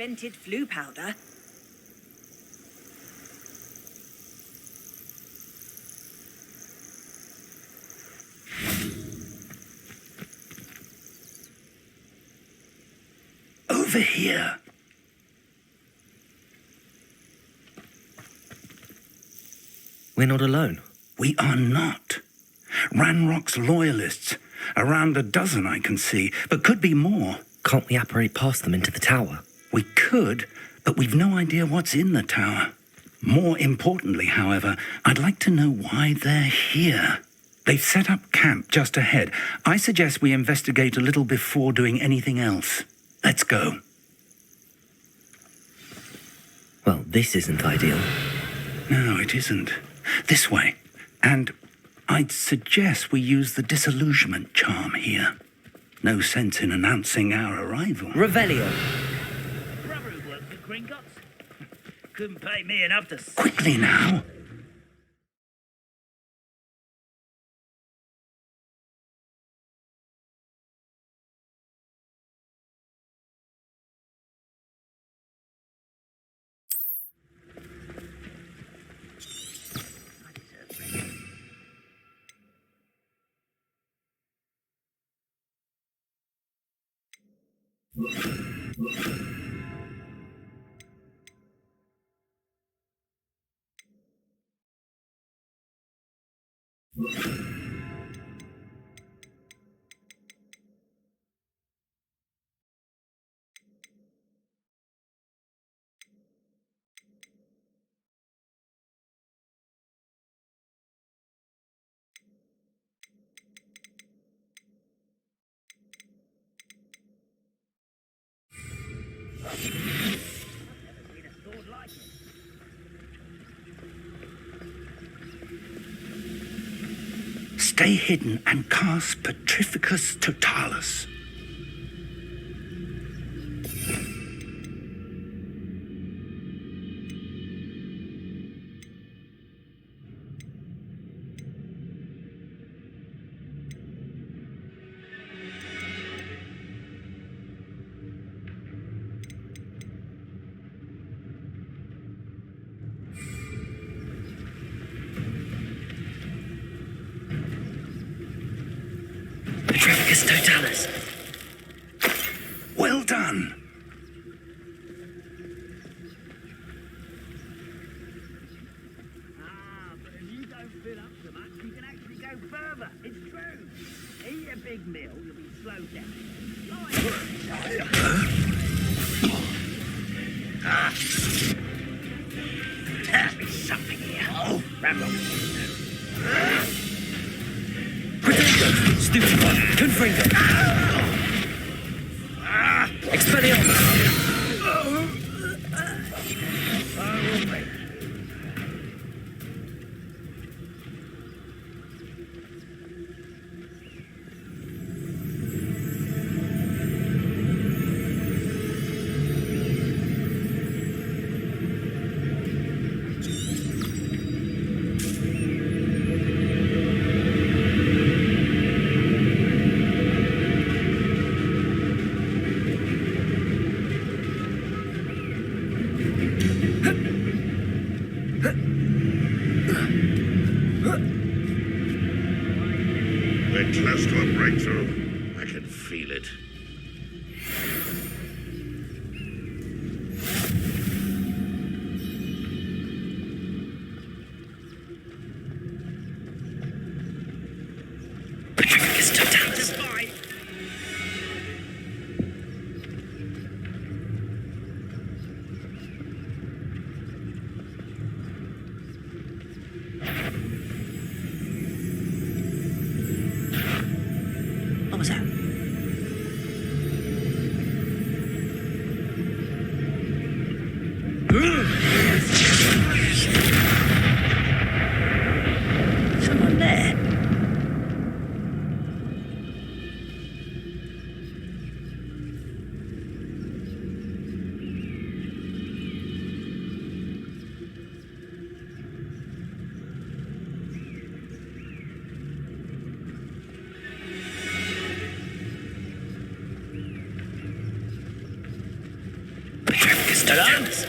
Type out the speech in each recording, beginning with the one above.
Vented flu powder. Over here. We're not alone. We are not. Ranrock's loyalists. Around a dozen I can see, but could be more. Can't we apparate past them into the tower? We could, but we've no idea what's in the tower. More importantly, however, I'd like to know why they're here. They've set up camp just ahead. I suggest we investigate a little before doing anything else. Let's go. Well, this isn't ideal. No, it isn't. This way. And I'd suggest we use the disillusionment charm here. No sense in announcing our arrival. Revelio. Brother who works at Gringotts. Couldn't pay me enough to... Quickly now. Stay hidden and cast Petrificus Totalis. Petrificus Totalis. Well done. But if you don't fill up so much, you can actually go further. It's true. Eat a big meal, you'll be slowed down. Tell me something here. Oh, Rambo. Stupid one. Confringo. Expelliarmus. We're close to a breakthrough. I can feel it. Petrificus Totalis. Trafficus totalis.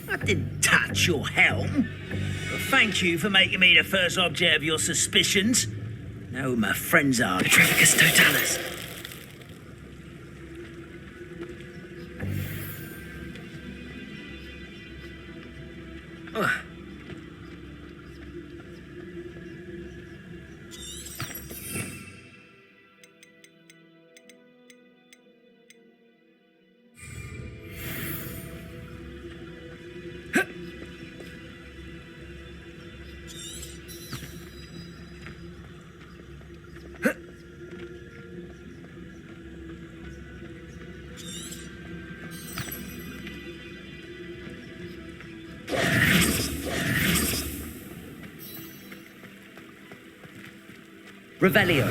I didn't touch your helm. But thank you for making me the first object of your suspicions. Know who my friends are. Trafficus totalis. Revelio.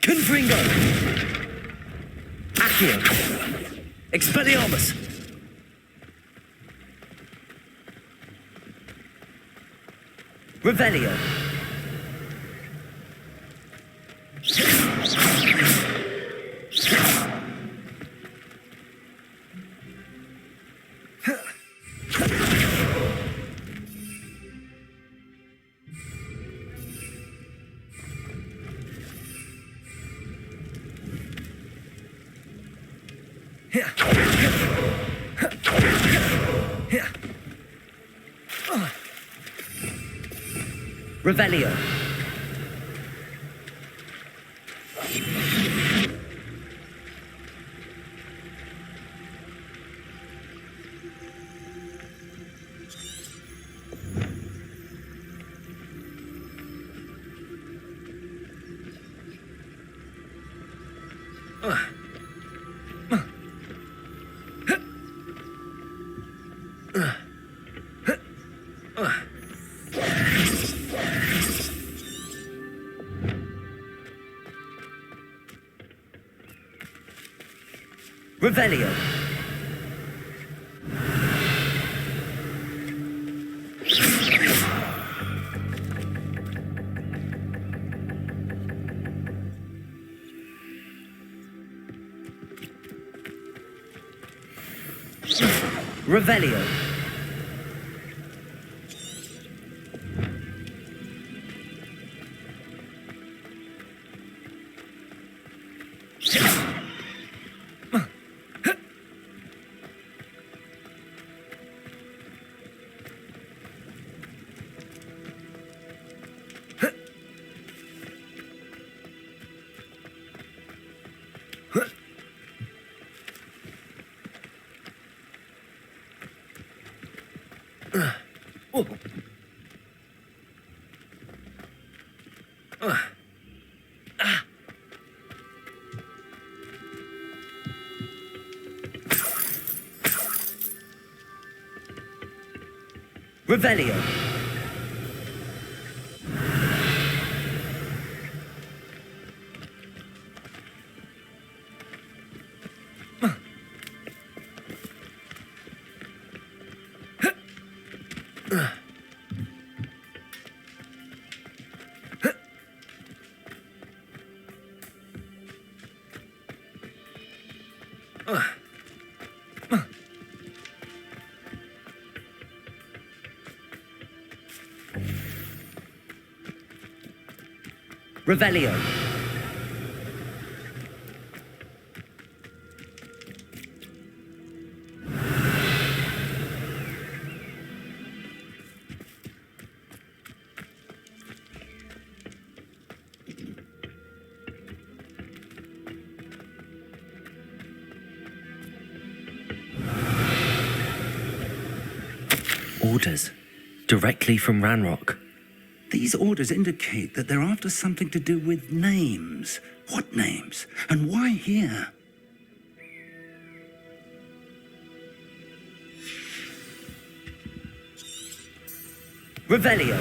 Confringo. Accio. Expelliarmus. Revelio. Revelio. Revelio. Revelio. Revelio. Revelio. Orders. Directly from Ranrock. These These orders indicate that they're after something to do with names. What names? And why here? Revelio.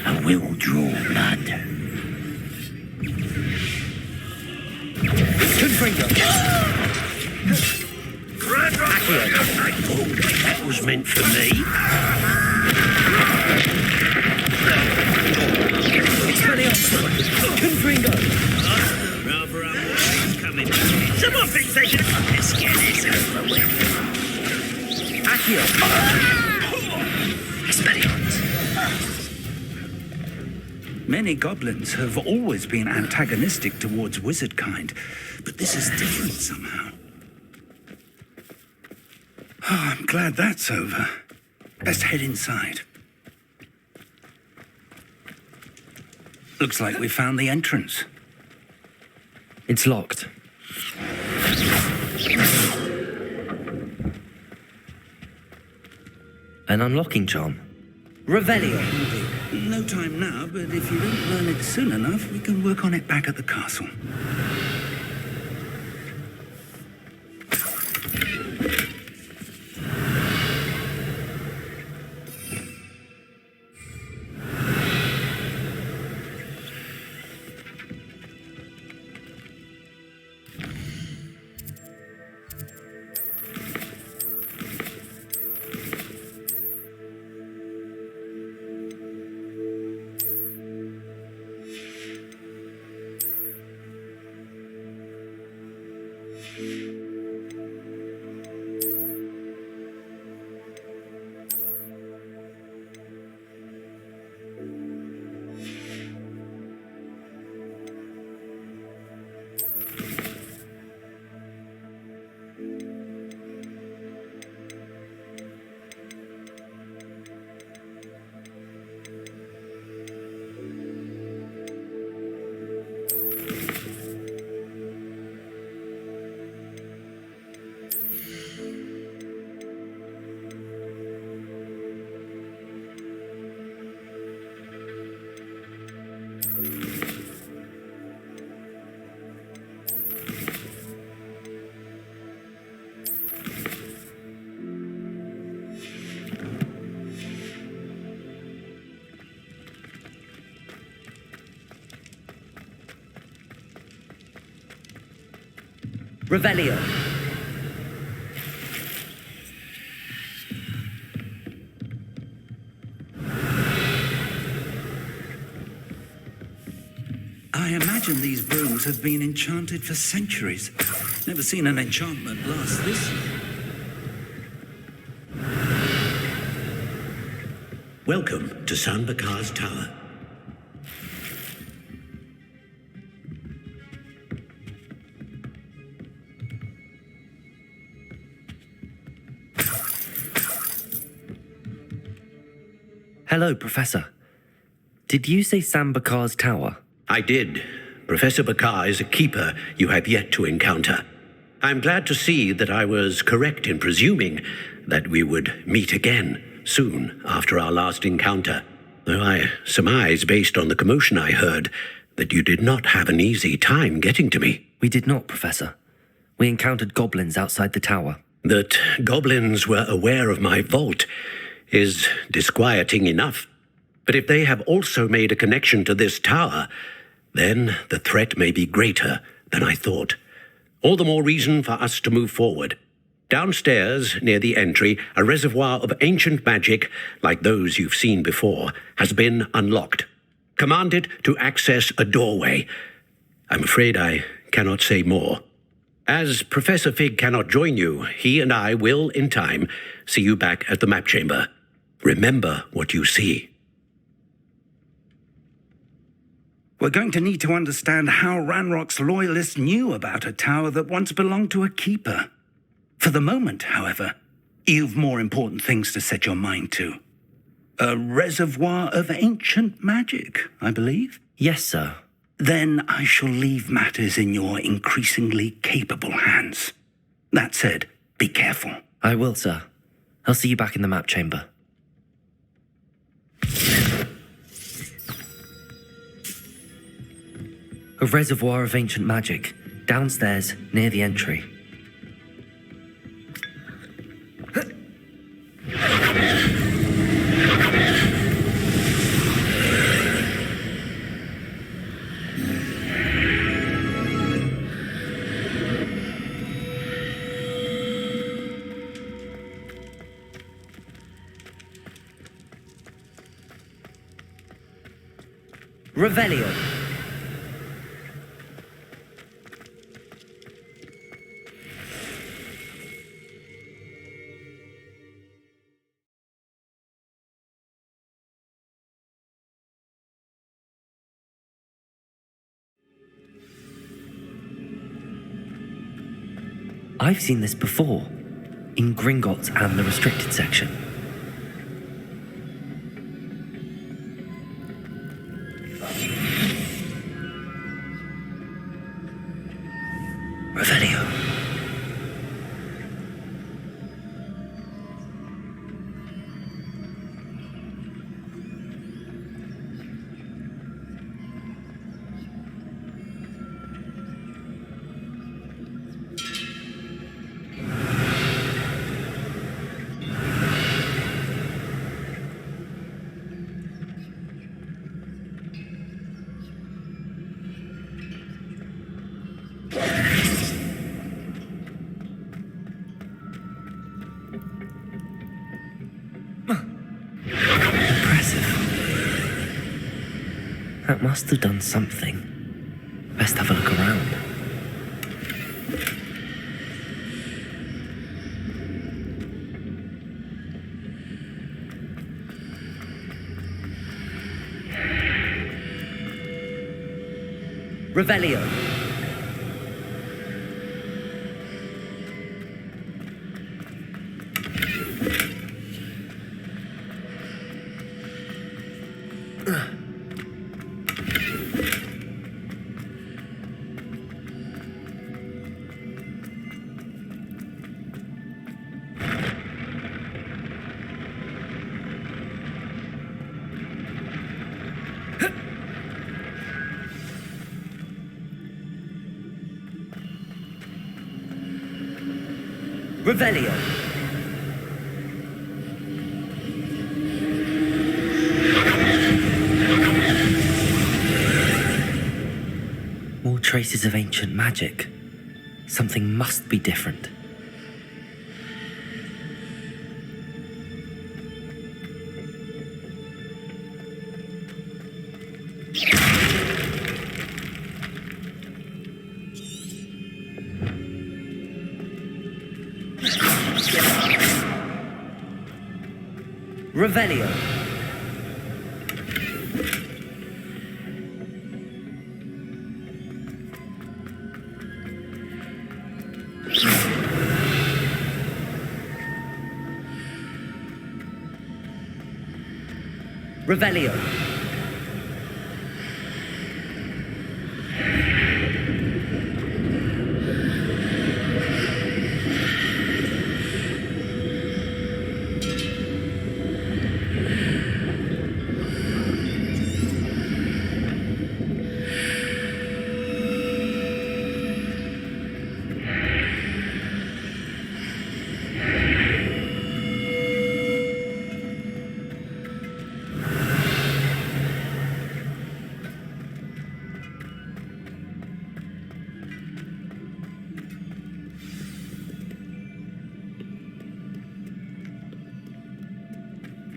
I will draw blood. Confringo. That was meant for me. Confringo. Rather unwise coming. Someone thinks they should. Let's get this over with. Accio. Experience. Many goblins have always been antagonistic towards wizard kind, but this is different somehow. Oh, I'm glad that's over. Best head inside. Looks like we found the entrance. It's locked. An unlocking charm. Revelio. No time now, but if you don't learn it soon enough, we can work on it back at the castle. Revelio. I imagine these brooms have been enchanted for centuries. Never seen an enchantment last this long. Welcome to Sanbakar's Tower. Hello, Professor. Did you say Sam Bakar's tower? I did. Professor Bakar is a keeper you have yet to encounter. I'm glad to see that I was correct in presuming that we would meet again soon after our last encounter, though I surmise, based on the commotion I heard, that you did not have an easy time getting to me. We did not, Professor. We encountered goblins outside the tower. That goblins were aware of my vault is disquieting enough. But if they have also made a connection to this tower, then the threat may be greater than I thought. All the more reason for us to move forward. Downstairs, near the entry, a reservoir of ancient magic, like those you've seen before, has been unlocked. Commanded to access a doorway. I'm afraid I cannot say more. As Professor Fig cannot join you, he and I will, in time, see you back at the map chamber. Remember what you see. We're going to need to understand how Ranrock's loyalists knew about a tower that once belonged to a keeper. For the moment, however, you've more important things to set your mind to. A reservoir of ancient magic, I believe? Yes, sir. Then I shall leave matters in your increasingly capable hands. That said, be careful. I will, sir. I'll see you back in the map chamber. A reservoir of ancient magic, downstairs near the entry. Revelio. I've seen this before, in Gringotts and the restricted section. Revelio. Impressive. That must have done something. Best have a look around. Revelio. Revelio. More traces of ancient magic. Something must be different. Revelio. Revelio.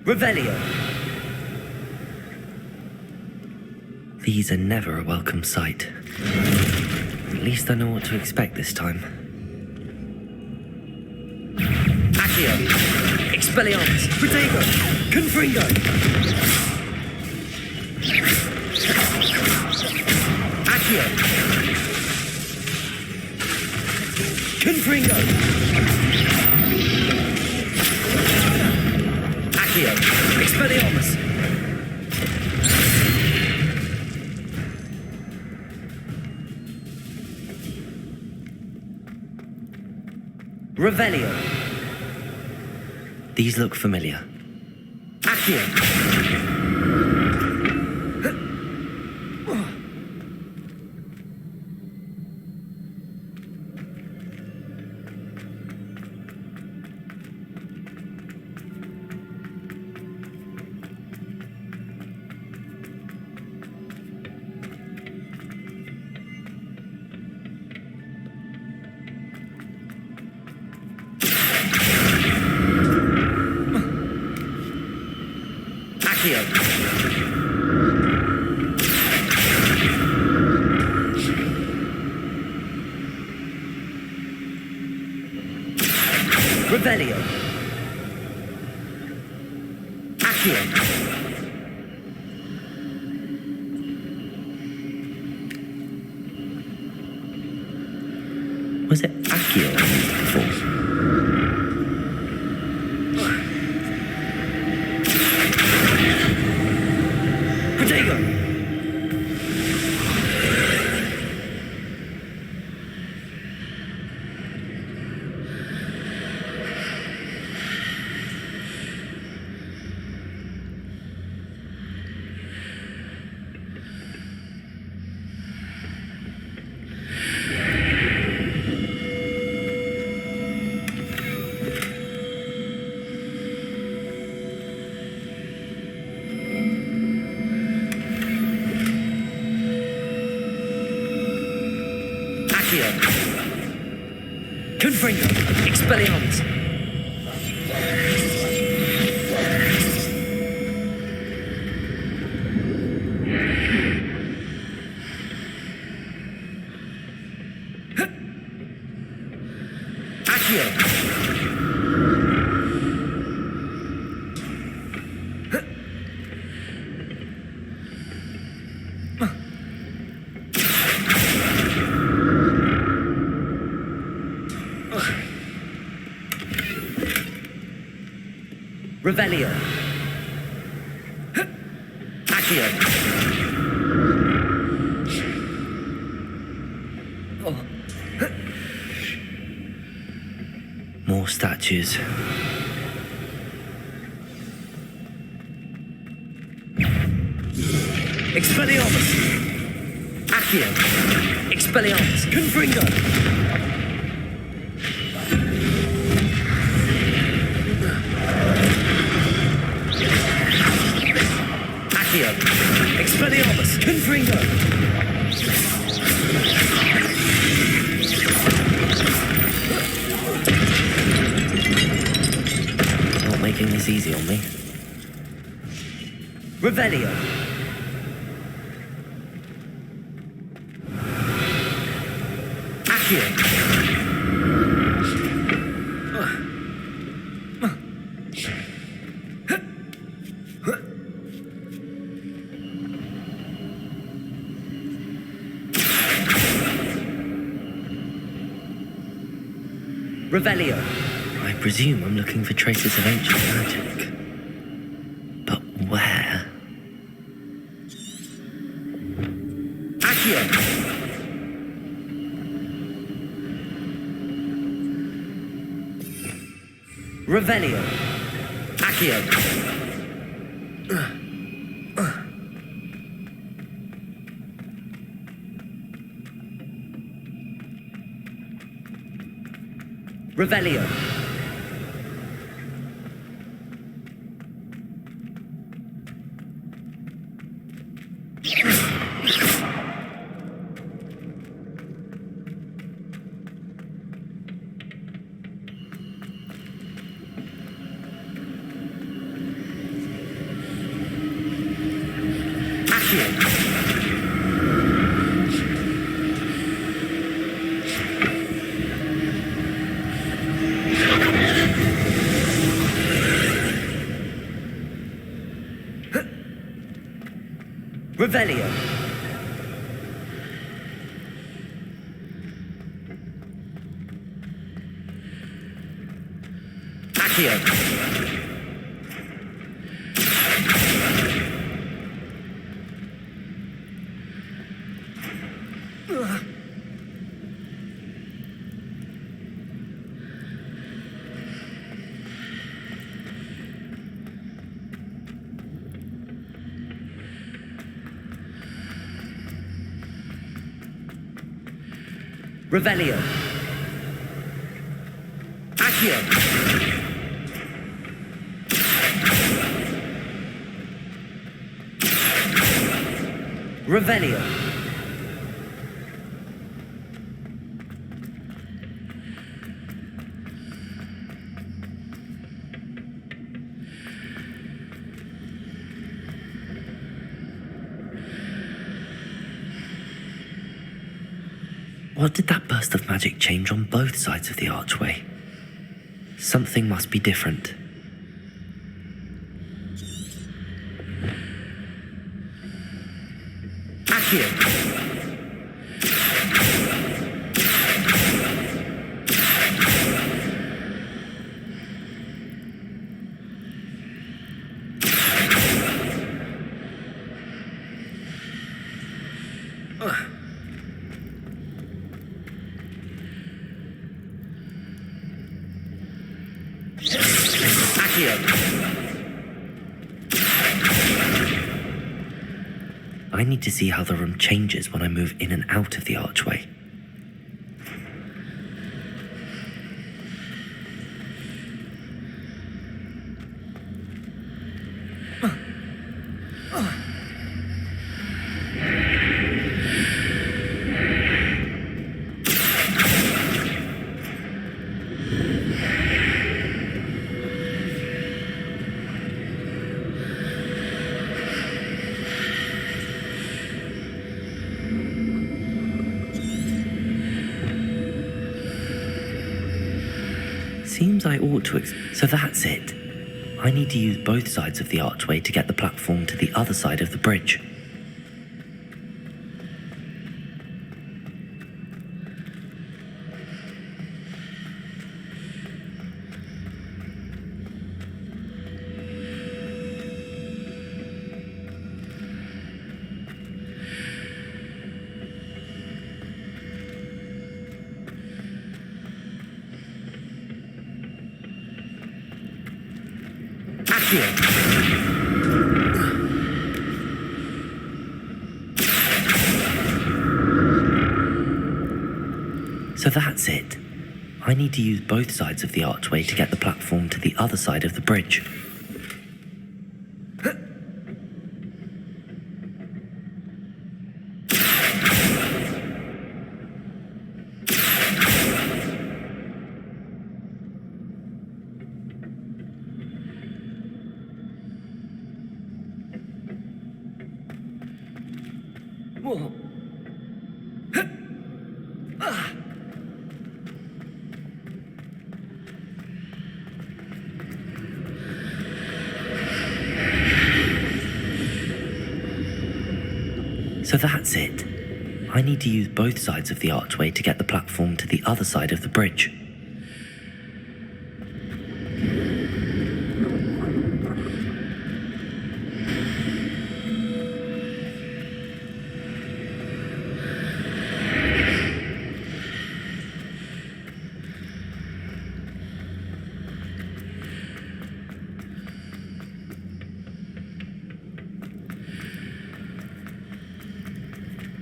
Revelio. These are never a welcome sight. At least I know what to expect this time. Accio. Expelliarmus. Protego. Confringo. Accio. Confringo. Accio. Expelliarmus. Revelio. These look familiar. Accio. Accio. Revelio. Accio. Was it Accio before? Protego. Accio. Confringo. Expelliarmus. Accio. Revelio. Accio. More statues. Expelliarmus. Accio. Expelliarmus. Confringo. Accio. Expelliarmus. Confringo. Not making this easy on me. Revelio. Accio. Revelio. I presume I'm looking for traces of ancient magic. But where? Accio. Revelio. Accio. Revelio. Accio. Revelio. Accio. Revelio. Accio. Revelio. What did that burst of magic change on both sides of the archway? Something must be different. Accio. Accio. I need to see how the room changes when I move in and out of the archway. Seems I ought to. So that's it. I need to use both sides of the archway to get the platform to the other side of the bridge. Accio. So that's it. I need to use both sides of the archway to get the platform to the other side of the bridge. Whoa. So that's it. I need to use both sides of the archway to get the platform to the other side of the bridge.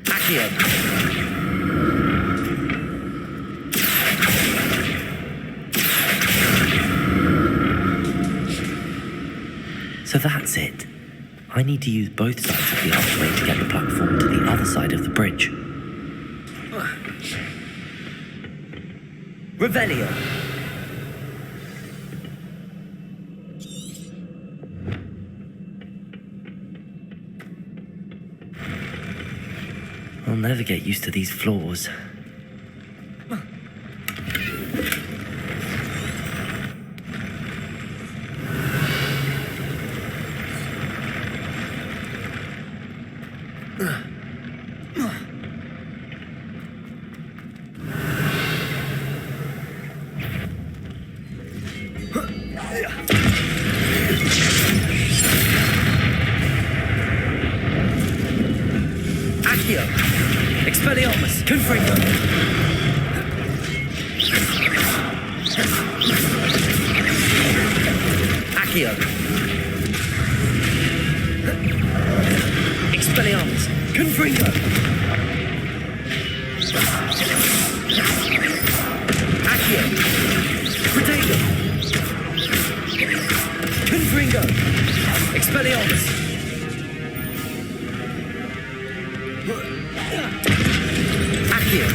Accio. So that's it. I need to use both sides of the archway to get the platform to the other side of the bridge. Revelio. I'll never get used to these floors. Accio. Expelliarmus. Confringo. Accio. Expelliarmus. Confringo. Expelliarmus! Accio!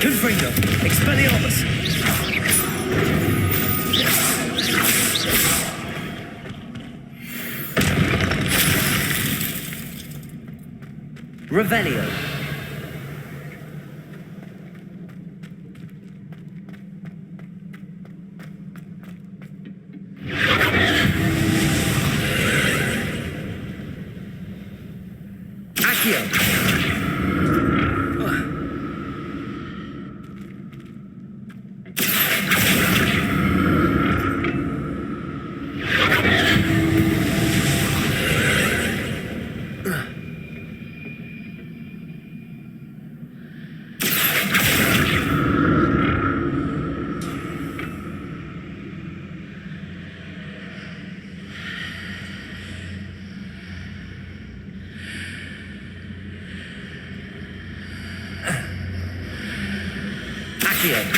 Confringo! Expelliarmus! Revelio! Accio! Accio!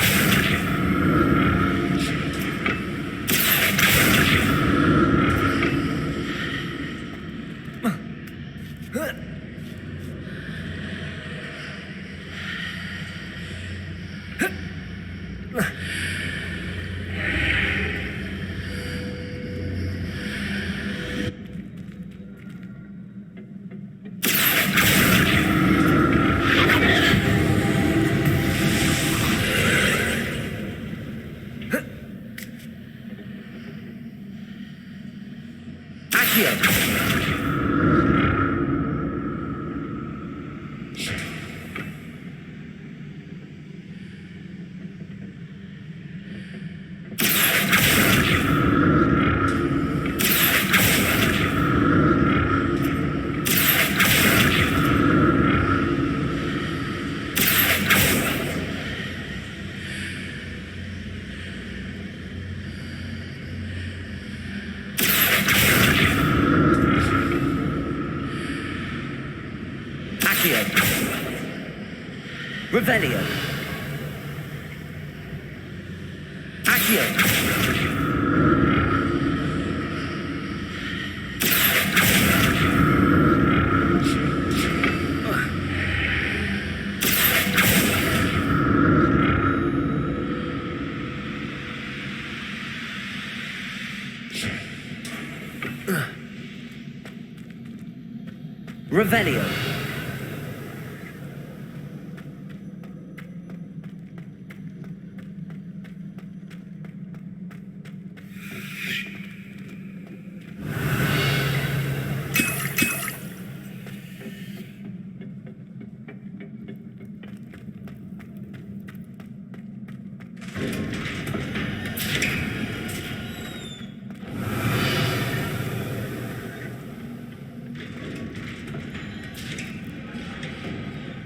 Accio! Accio! Revelio! Accio! Revelio!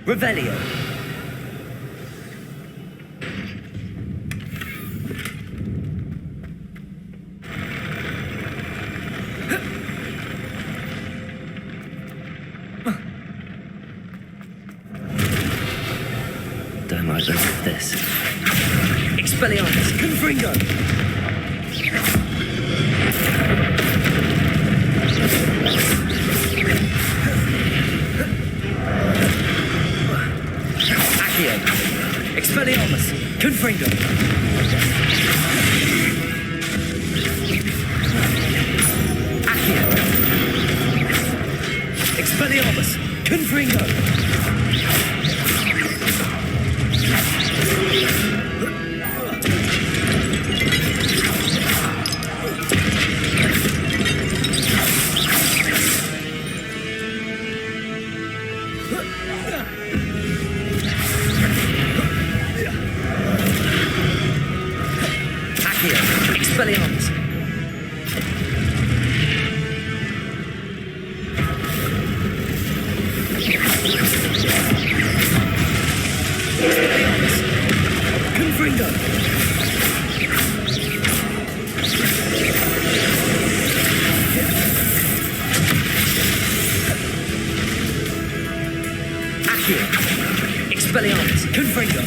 Revelio! Don't like the look of this. Expelliarmus! Confringo! Accio! Expelliarmus! Confringo! Accio! Expelliarmus! Confringo! Accio! Expelliarmus! Expelliarmus! Confringo! Accio! Expelliarmus! Confringo!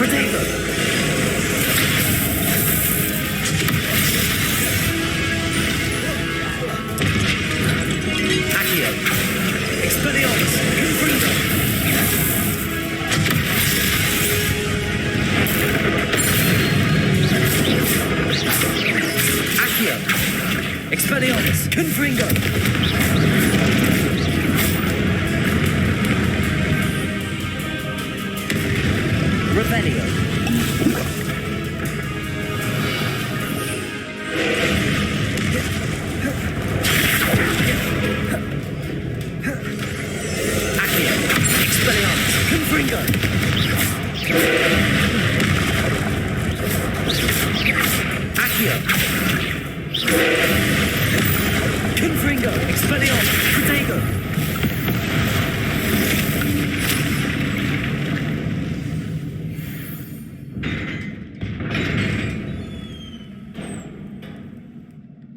Protego! Accio! Expelliarmus! Confringo! Accio! Expelliarmus! Confringo! Revelio. Accio. Expelliarmus. Confringo. Accio. Confringo. Expelliarmus. Protego.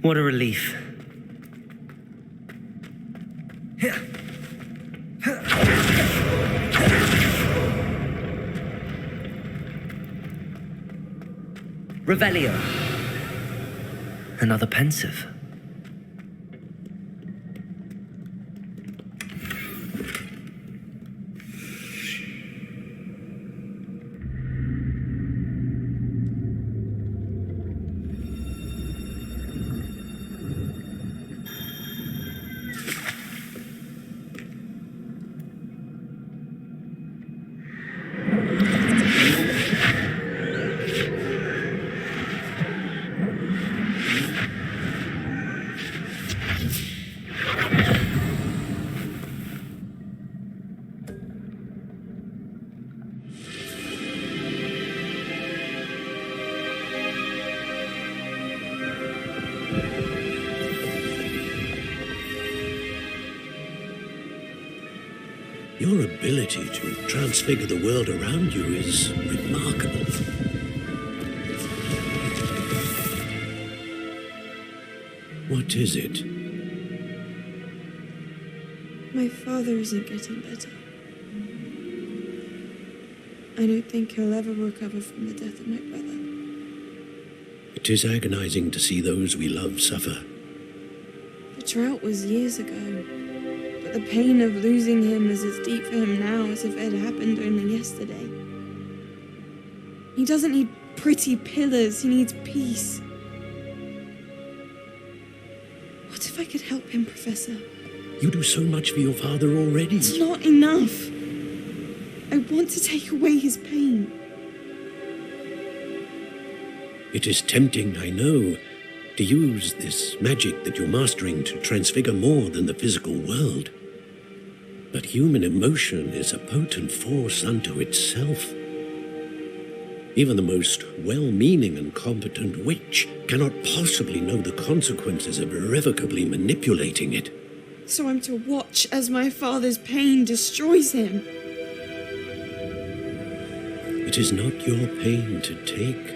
What a relief. Revelio. Another pensive. Your ability to transfigure the world around you is remarkable. What is it? My father isn't getting better. I don't think he'll ever recover from the death of my brother. It is agonizing to see those we love suffer. The drought was years ago, but the pain of losing him is as deep for him now as if it had happened only yesterday. He doesn't need pretty pillars, he needs peace. What if I could help him, Professor? You do so much for your father already. It's not enough. I want to take away his pain. It is tempting, I know, to use this magic that you're mastering to transfigure more than the physical world. But human emotion is a potent force unto itself. Even the most well-meaning and competent witch cannot possibly know the consequences of irrevocably manipulating it. So I'm to watch as my father's pain destroys him. It is not your pain to take.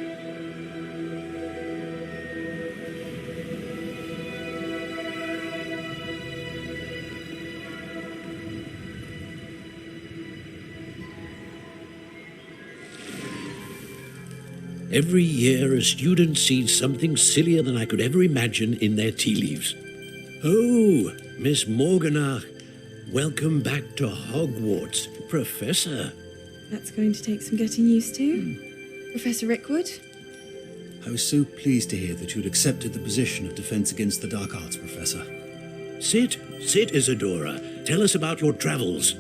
Every year, a student sees something sillier than I could ever imagine in their tea leaves. Oh, Miss Morganach, welcome back to Hogwarts, Professor. That's going to take some getting used to. Professor Rickwood? I was so pleased to hear that you'd accepted the position of Defense Against the Dark Arts, Professor. Sit, Isadora. Tell us about your travels.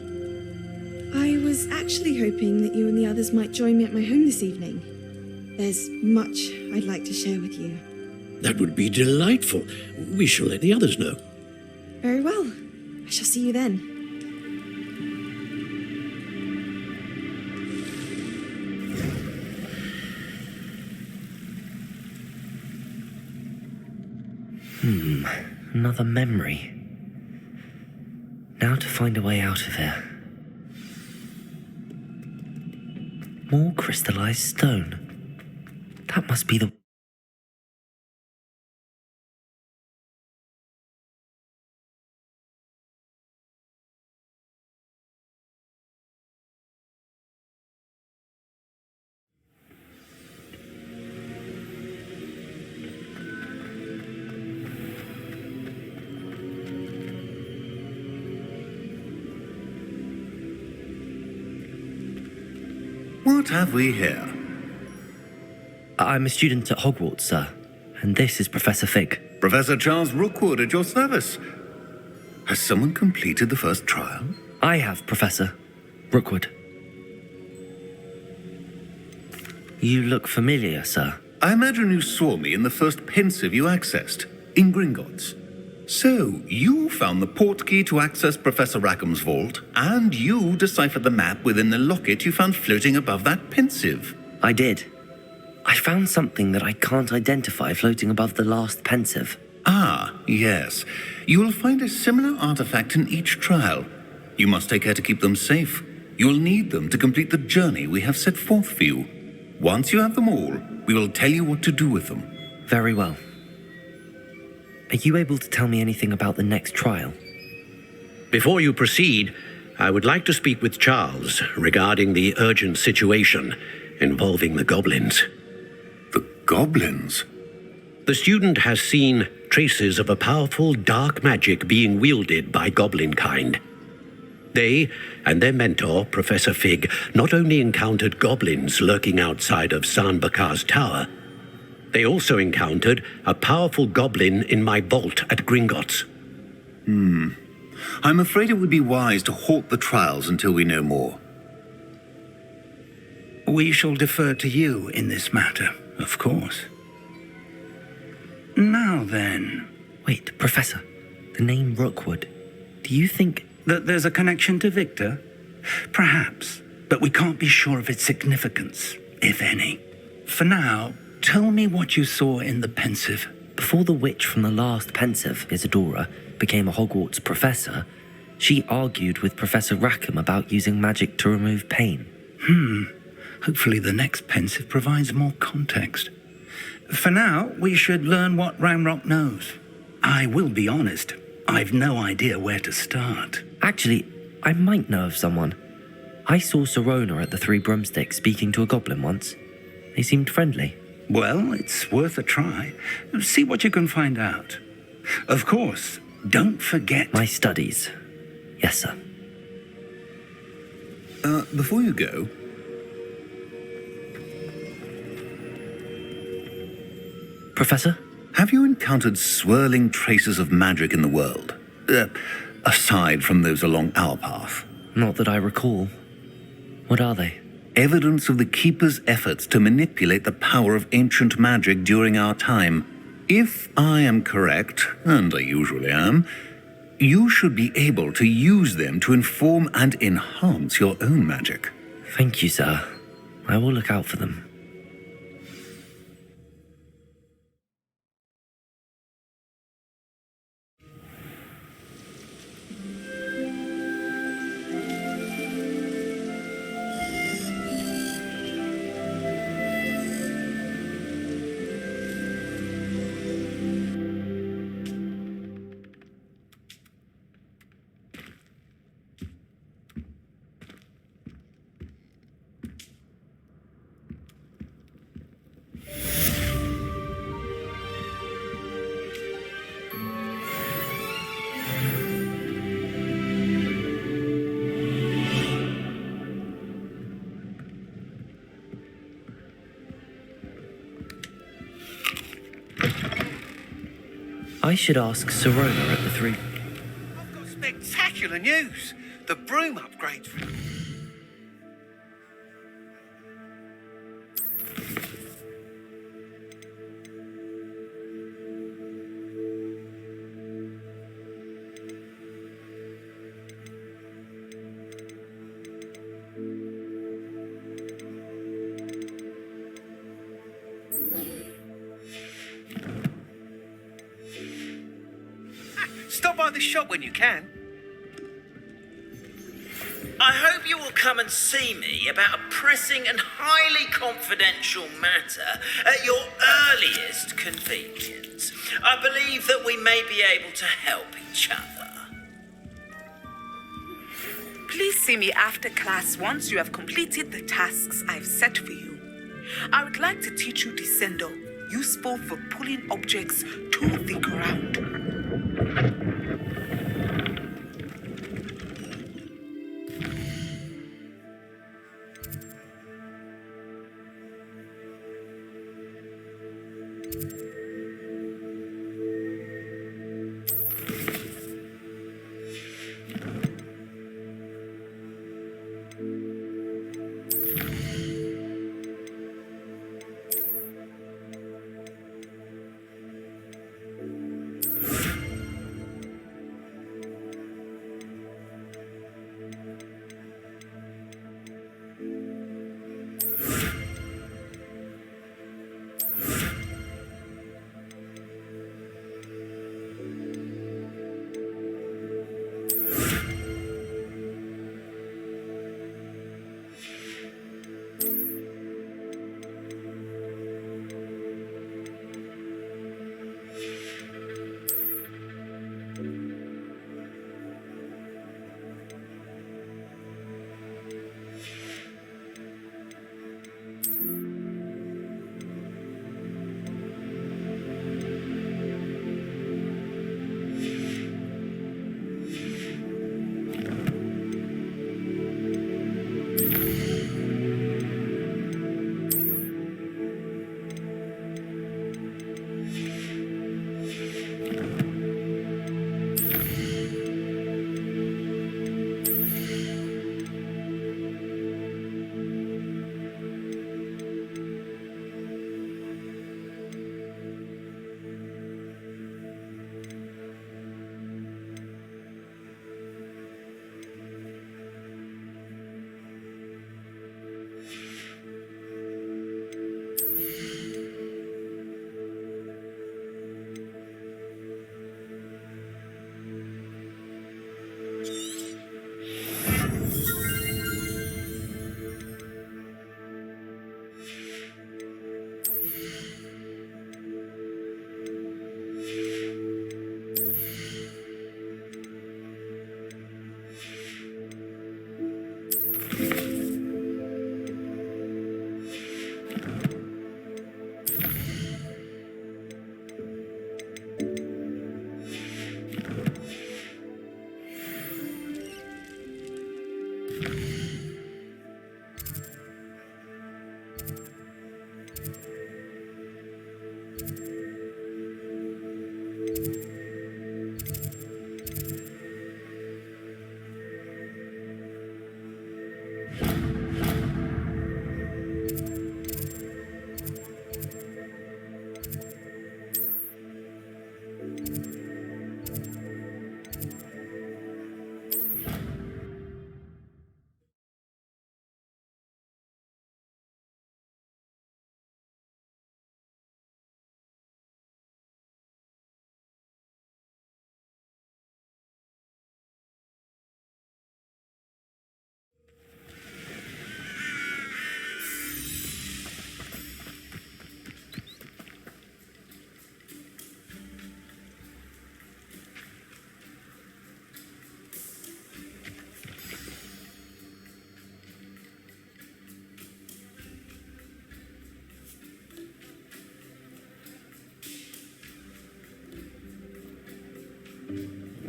I was actually hoping that you and the others might join me at my home this evening. There's much I'd like to share with you. That would be delightful. We shall let the others know. Very well. I shall see you then. Another memory. Now to find a way out of here. More crystallized stone. That must be the... What have we here? I'm a student at Hogwarts, sir, and this is Professor Fig. Professor Charles Rookwood at your service. Has someone completed the first trial? I have, Professor Rookwood. You look familiar, sir. I imagine you saw me in the first pensive you accessed, in Gringotts. So, you found the portkey to access Professor Rackham's vault, and you deciphered the map within the locket you found floating above that pensive. I did. I found something that I can't identify floating above the last pensive. Ah, yes. You will find a similar artifact in each trial. You must take care to keep them safe. You will need them to complete the journey we have set forth for you. Once you have them all, we will tell you what to do with them. Very well. Are you able to tell me anything about the next trial? Before you proceed, I would like to speak with Charles regarding the urgent situation involving the goblins. The goblins? The student has seen traces of a powerful dark magic being wielded by goblin kind. They and their mentor, Professor Fig, not only encountered goblins lurking outside of Sanbakar's tower, they also encountered a powerful goblin in my vault at Gringotts. I'm afraid it would be wise to halt the trials until we know more. We shall defer to you in this matter, of course. Now then, Wait, Professor. The name Rookwood. Do you think... that there's a connection to Victor? Perhaps, but we can't be sure of its significance, if any. For now, tell me what you saw in the pensive. Before the witch from the last pensive, Isadora, became a Hogwarts professor, she argued with Professor Rackham about using magic to remove pain. Hopefully the next pensive provides more context. For now, we should learn what Ramrock knows. I will be honest, I've no idea where to start. Actually, I might know of someone. I saw Serona at the Three Broomsticks speaking to a goblin once. They seemed friendly. Well, it's worth a try. See what you can find out. Of course, don't forget... My studies. Yes, sir. Before you go... Professor? Have you encountered swirling traces of magic in the world? Aside from those along our path. Not that I recall. What are they? Evidence of the Keeper's efforts to manipulate the power of ancient magic during our time. If I am correct, and I usually am, you should be able to use them to inform and enhance your own magic. Thank you, sir. I will look out for them. I should ask Serona at the Three... I've got spectacular news. The broom upgrade. Stop by the shop when you can. I hope you will come and see me about a pressing and highly confidential matter at your earliest convenience. I believe that we may be able to help each other. Please see me after class once you have completed the tasks I've set for you. I would like to teach you Descendo, useful for pulling objects to the ground.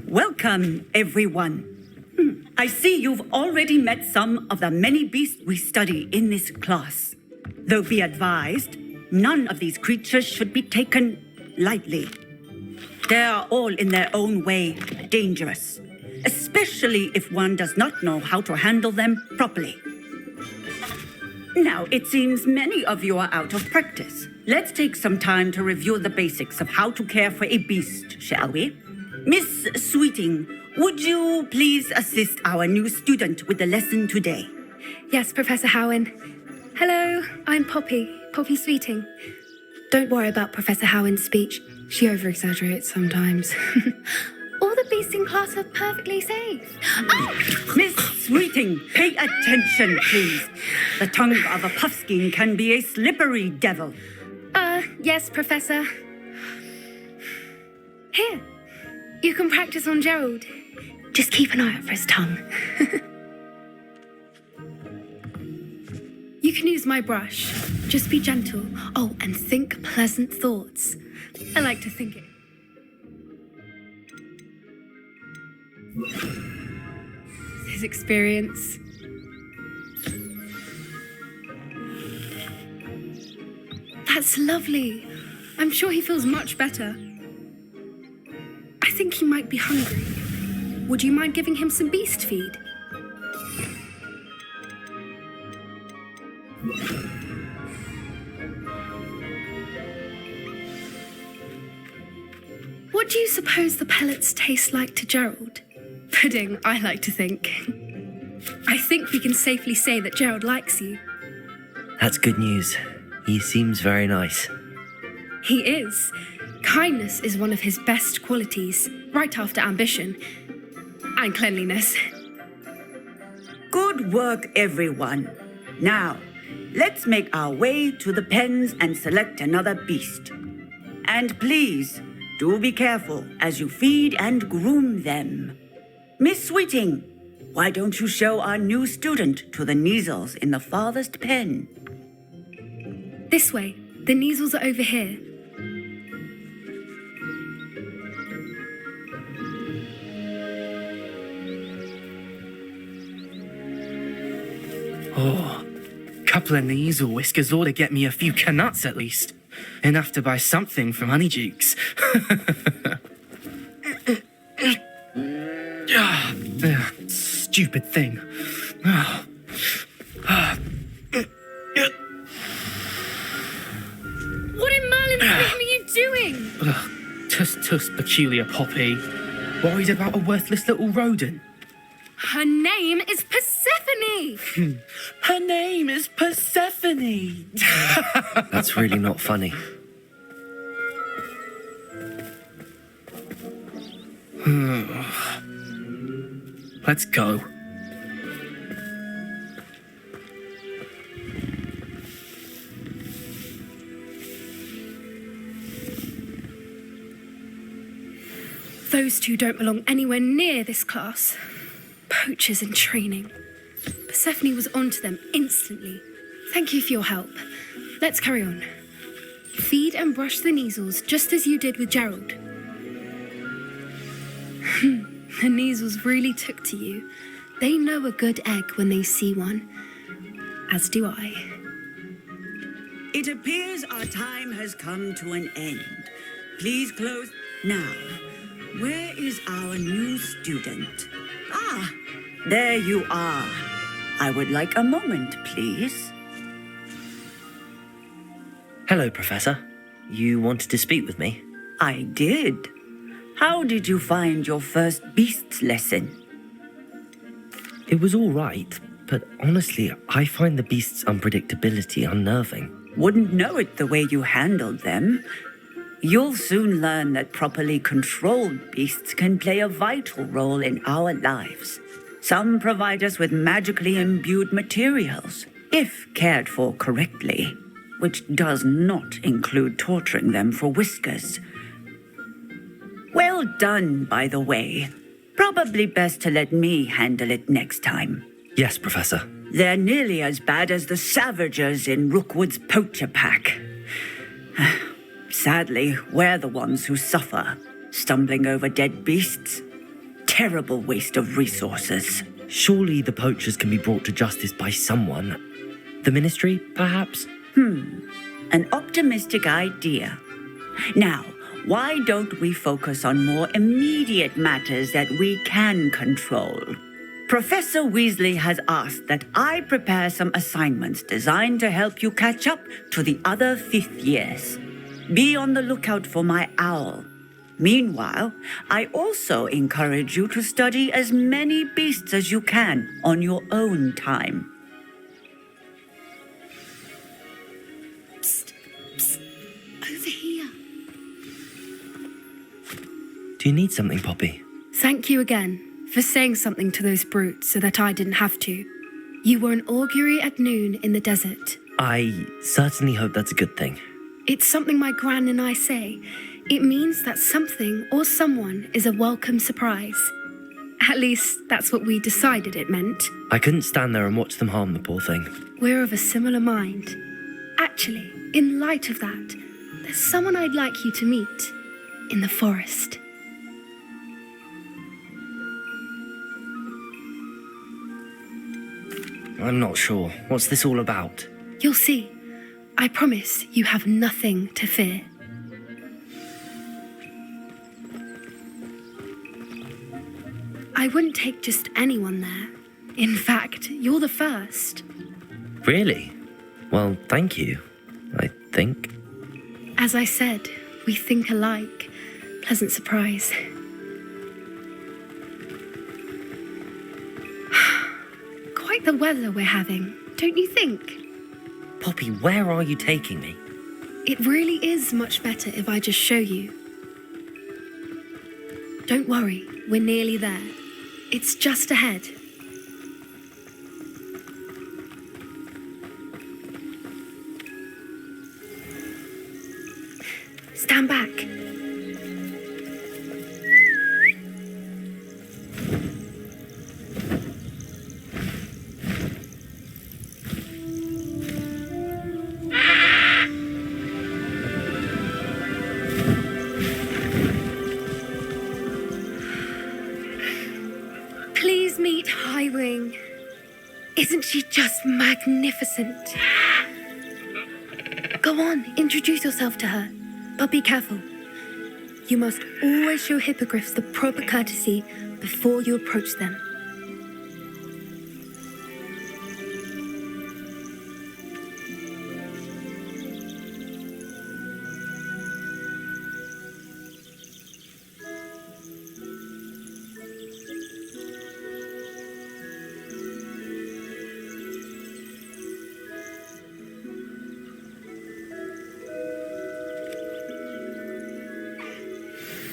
Welcome, everyone. I see you've already met some of the many beasts we study in this class. Though be advised, none of these creatures should be taken lightly. They are all in their own way dangerous, especially if one does not know how to handle them properly. Now, it seems many of you are out of practice. Let's take some time to review the basics of how to care for a beast, shall we? Miss Sweeting, would you please assist our new student with the lesson today? Yes, Professor Howen. Hello, I'm Poppy Sweeting. Don't worry about Professor Howen's speech. She over-exaggerates sometimes. All the beasts in class are perfectly safe. Oh! Miss Sweeting, pay attention, please. The tongue of a puffskein can be a slippery devil. Yes, Professor. Here, you can practice on Gerald. Just keep an eye out for his tongue. You can use my brush. Just be gentle. Oh, and think pleasant thoughts. I like to think it. His experience. That's lovely. I'm sure he feels much better. I think he might be hungry. Would you mind giving him some beast feed? What do you suppose the pellets taste like to Gerald? Pudding, I like to think. I think we can safely say that Gerald likes you. That's good news. He seems very nice. He is. Kindness is one of his best qualities, right after ambition. And cleanliness. Good work, everyone. Now, let's make our way to the pens and select another beast. And please, do be careful as you feed and groom them. Miss Sweeting, why don't you show our new student to the Neasels in the farthest pen? This way. The Neasels are over here. Oh, couple of Neasel whiskers ought to get me a few canuts at least. Enough to buy something from Honeydukes. Stupid thing. What in Merlin's name are you doing? Tuss, peculiar Poppy. Worried about a worthless little rodent. Her name is Persephone! Her name is Persephone! That's really not funny. Let's go. Those two don't belong anywhere near this class. Poachers in training. Persephone was onto them instantly. Thank you for your help. Let's carry on. Feed and brush the Neasels just as you did with Gerald. The Neasels really took to you. They know a good egg when they see one. As do I. It appears our time has come to an end. Please close now. Where is our new student? Ah, there you are. I would like a moment, please. Hello, Professor. You wanted to speak with me? I did. How did you find your first beasts lesson? It was all right, but honestly, I find the beast's unpredictability unnerving. Wouldn't know it the way you handled them. You'll soon learn that properly controlled beasts can play a vital role in our lives. Some provide us with magically imbued materials, if cared for correctly, which does not include torturing them for whiskers. Well done, by the way. Probably best to let me handle it next time. Yes, Professor. They're nearly as bad as the Savagers in Rookwood's poacher pack. Sadly, we're the ones who suffer, stumbling over dead beasts. Terrible waste of resources. Surely the poachers can be brought to justice by someone. The Ministry, perhaps? An optimistic idea. Now, why don't we focus on more immediate matters that we can control? Professor Weasley has asked that I prepare some assignments designed to help you catch up to the other fifth years. Be on the lookout for my owl. Meanwhile, I also encourage you to study as many beasts as you can on your own time. Psst, psst. Over here. Do you need something, Poppy? Thank you again for saying something to those brutes so that I didn't have to. You were an augury at noon in the desert. I certainly hope that's a good thing. It's something my gran and I say. It means that something or someone is a welcome surprise. At least, that's what we decided it meant. I couldn't stand there and watch them harm the poor thing. We're of a similar mind. Actually, in light of that, there's someone I'd like you to meet in the forest. I'm not sure. What's this all about? You'll see. I promise you have nothing to fear. I wouldn't take just anyone there. In fact, you're the first. Really? Well, thank you, I think. As I said, we think alike. Pleasant surprise. Quite the weather we're having, don't you think? Poppy, where are you taking me? It really is much better if I just show you. Don't worry, we're nearly there. It's just ahead. Stand back. Please meet Highwing. Isn't she just magnificent? Go on, introduce yourself to her. But be careful. You must always show hippogriffs the proper courtesy before you approach them.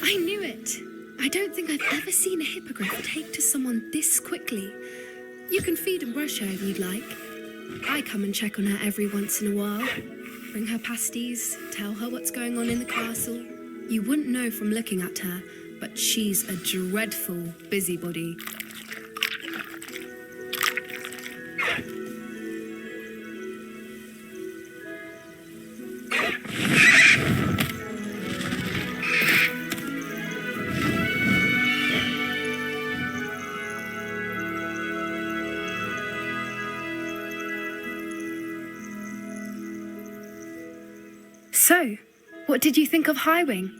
I knew it. I don't think I've ever seen a hippogriff take to someone this quickly. You can feed and brush her if you'd like. I come and check on her every once in a while. Bring her pasties, tell her what's going on in the castle. You wouldn't know from looking at her, but she's a dreadful busybody. So, what did you think of Highwing?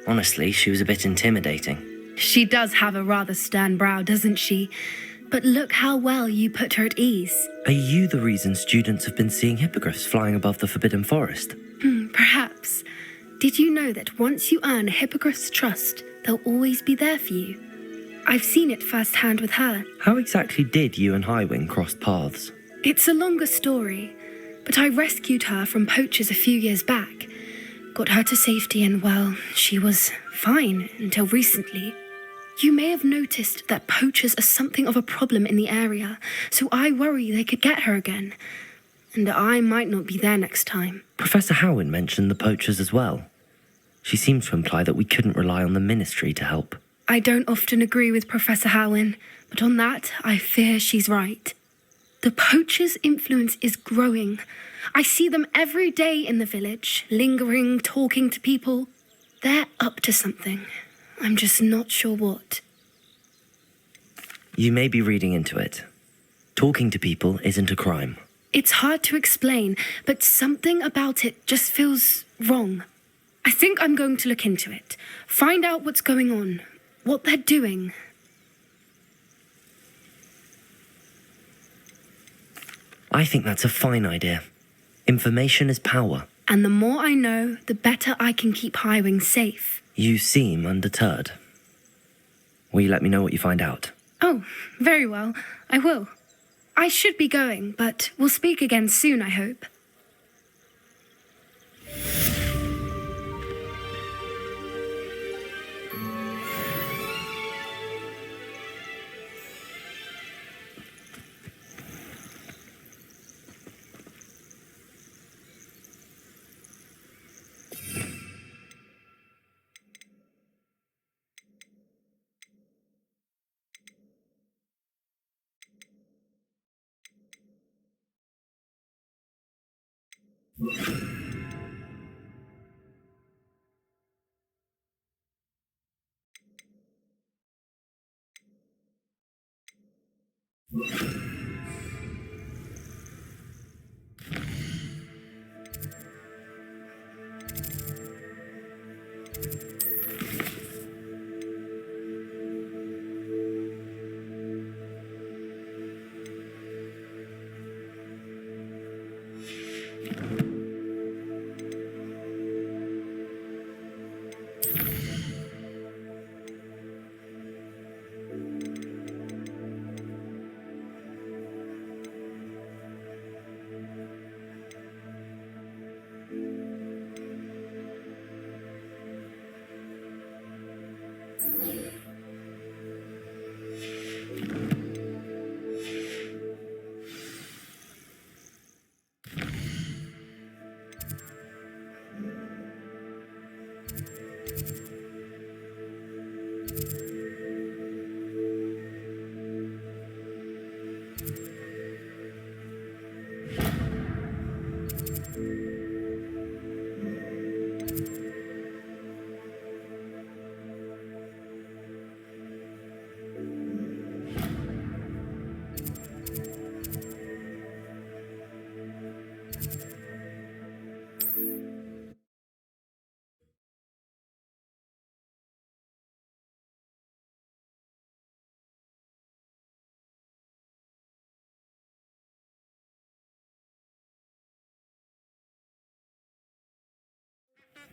Honestly, she was a bit intimidating. She does have a rather stern brow, doesn't she? But look how well you put her at ease. Are you the reason students have been seeing hippogriffs flying above the Forbidden Forest? Perhaps. Did you know that once you earn a hippogriff's trust, they'll always be there for you? I've seen it firsthand with her. How exactly did you and Highwing cross paths? It's a longer story, but I rescued her from poachers a few years back. Got her to safety and, well, she was fine until recently. You may have noticed that poachers are something of a problem in the area, so I worry they could get her again. And I might not be there next time. Professor Howen mentioned the poachers as well. She seemed to imply that we couldn't rely on the ministry to help. I don't often agree with Professor Howen, but on that, I fear she's right. The poachers' influence is growing. I see them every day in the village, lingering, talking to people. They're up to something. I'm just not sure what. You may be reading into it. Talking to people isn't a crime. It's hard to explain, but something about it just feels wrong. I think I'm going to look into it, find out what's going on, what they're doing. I think that's a fine idea. Information is power. And the more I know, the better I can keep Highwing safe. You seem undeterred. Will you let me know what you find out? Oh, very well. I will. I should be going, but we'll speak again soon, I hope.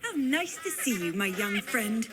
How nice to see you, my young friend.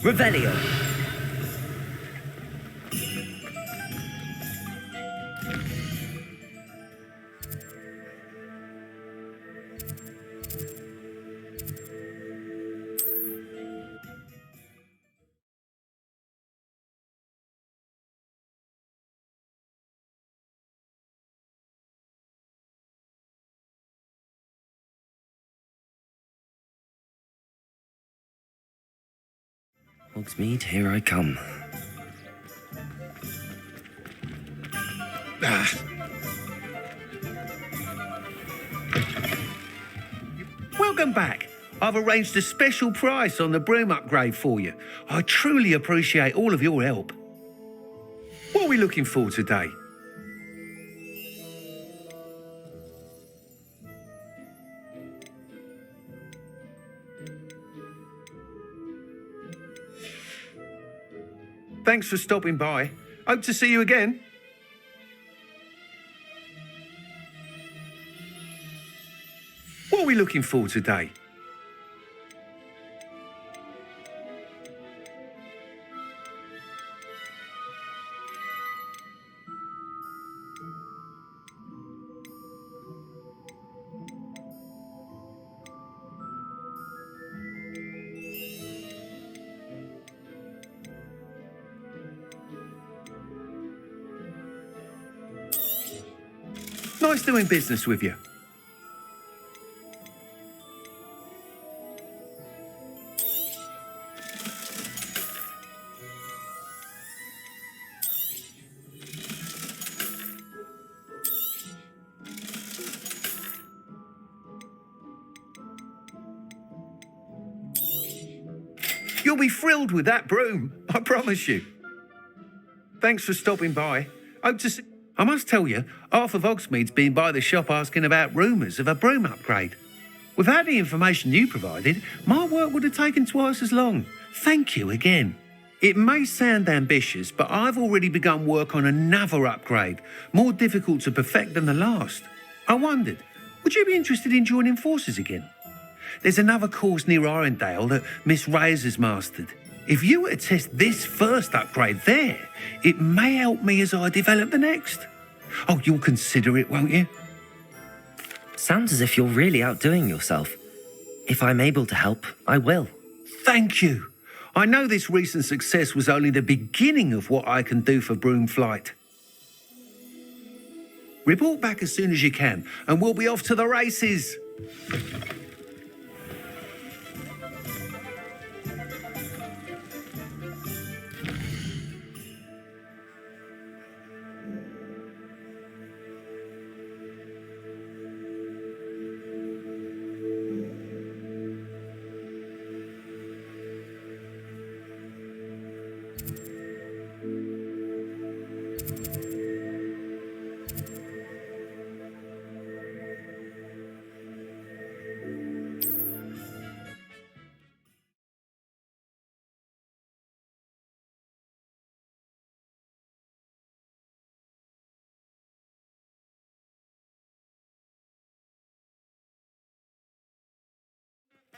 Revelio. Hogsmeade, here I come. Welcome back. I've arranged a special price on the broom upgrade for you. I truly appreciate all of your help. What are we looking for today? Thanks for stopping by. Hope to see you again. What are we looking for today? Nice doing business with you. You'll be thrilled with that broom, I promise you. Thanks for stopping by. Hope to see... I must tell you, half of Hogsmeade's been by the shop asking about rumours of a broom upgrade. Without the information you provided, my work would have taken twice as long. Thank you again. It may sound ambitious, but I've already begun work on another upgrade, more difficult to perfect than the last. I wondered, would you be interested in joining forces again? There's another course near Arendale that Miss Reyes has mastered. If you were to test this first upgrade there, it may help me as I develop the next. Oh, you'll consider it, won't you? Sounds as if you're really outdoing yourself. If I'm able to help, I will. Thank you. I know this recent success was only the beginning of what I can do for Broomflight. Report back as soon as you can, and we'll be off to the races.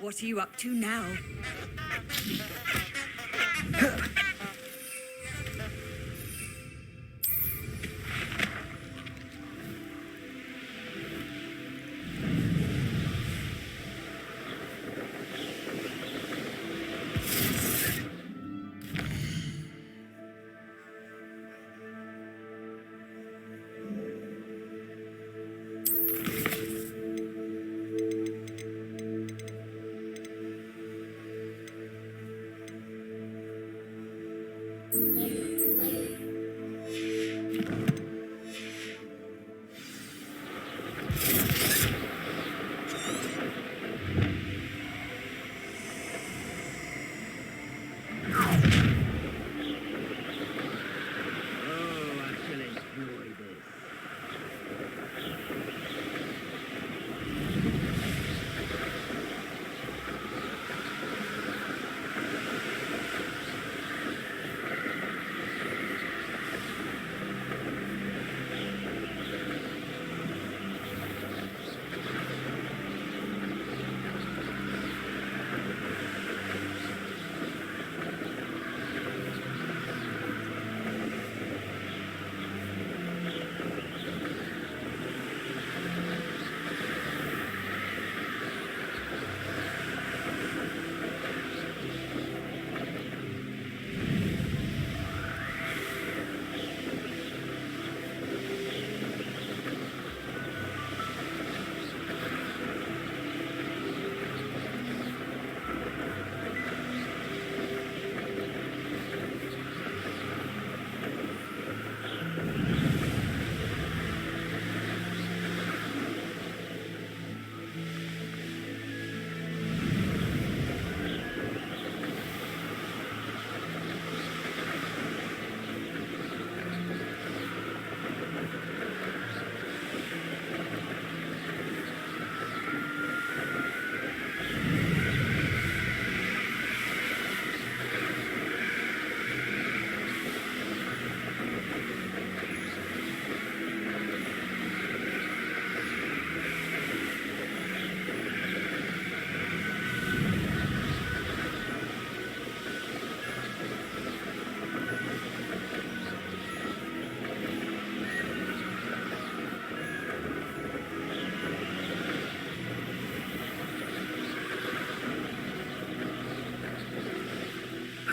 What are you up to now?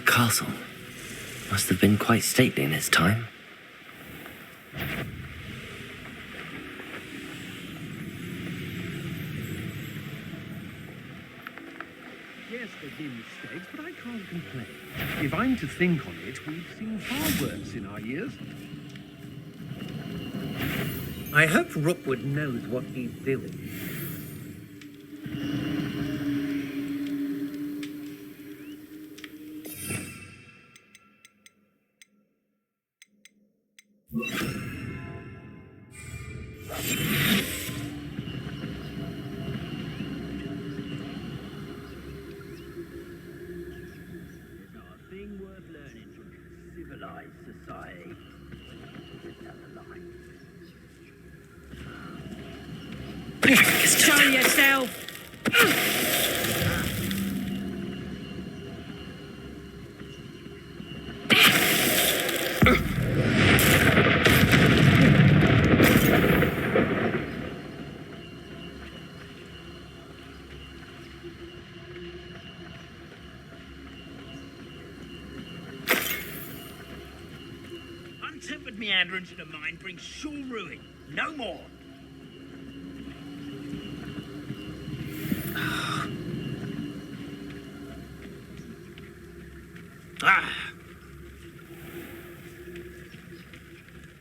Castle must have been quite stately in its time. Yes, there've been mistakes, but I can't complain. If I'm to think on it, we've seen far worse in our years. I hope Rookwood knows what he's doing. Show yourself! Untempered meanderance in a mind brings sure ruin. No more.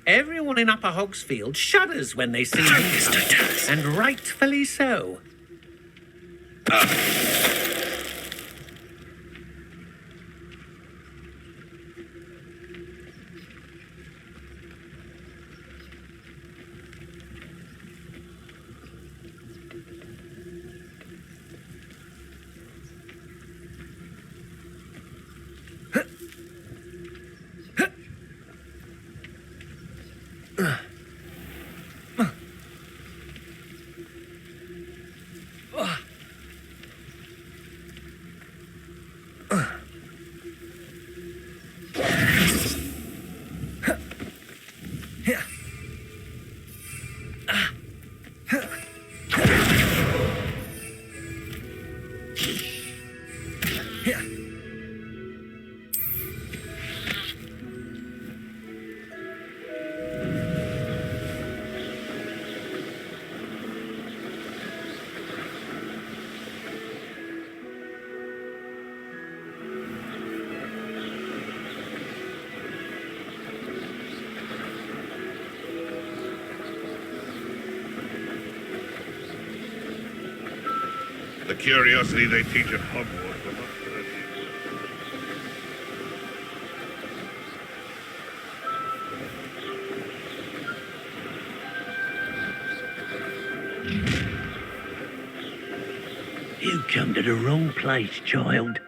Everyone in Upper Hogsfield shudders when they see me come, and rightfully so. The curiosity they teach at Hogwarts will not hurt you. You come to the wrong place, child.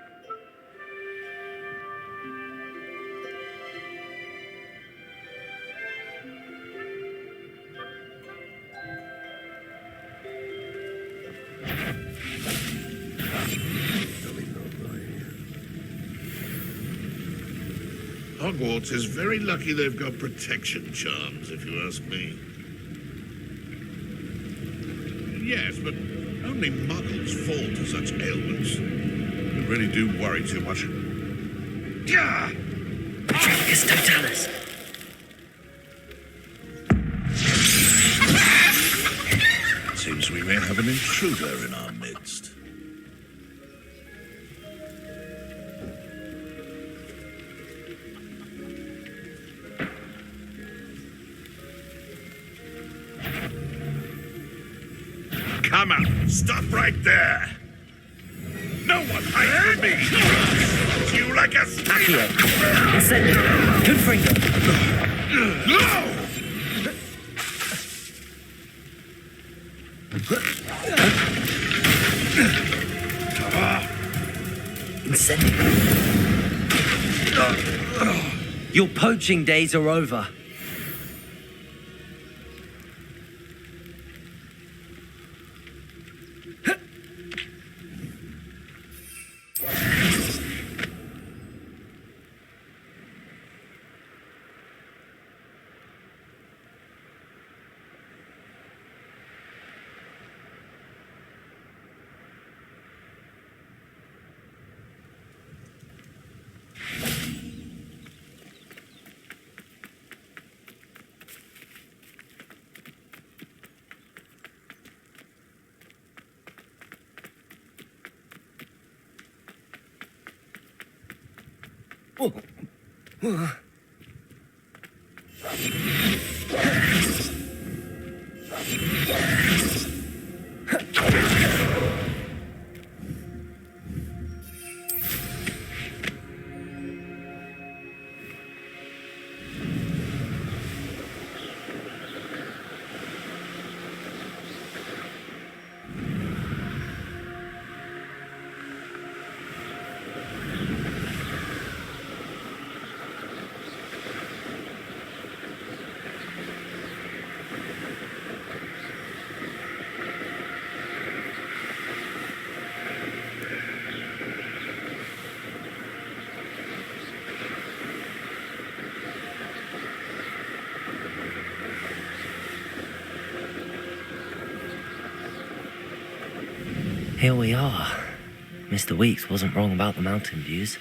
Hogwarts is very lucky they've got protection charms, if you ask me. Yes, but only muggles fall to such ailments. They really do worry too much. Dracus Totalis. Seems we may have an intruder in our midst. Come out! Stop right there! No one hides from me! It's you like a Accio. Incendio. Confringo. No! Incendio. Your poaching days are over. Here we are. Mr. Weeks wasn't wrong about the mountain views.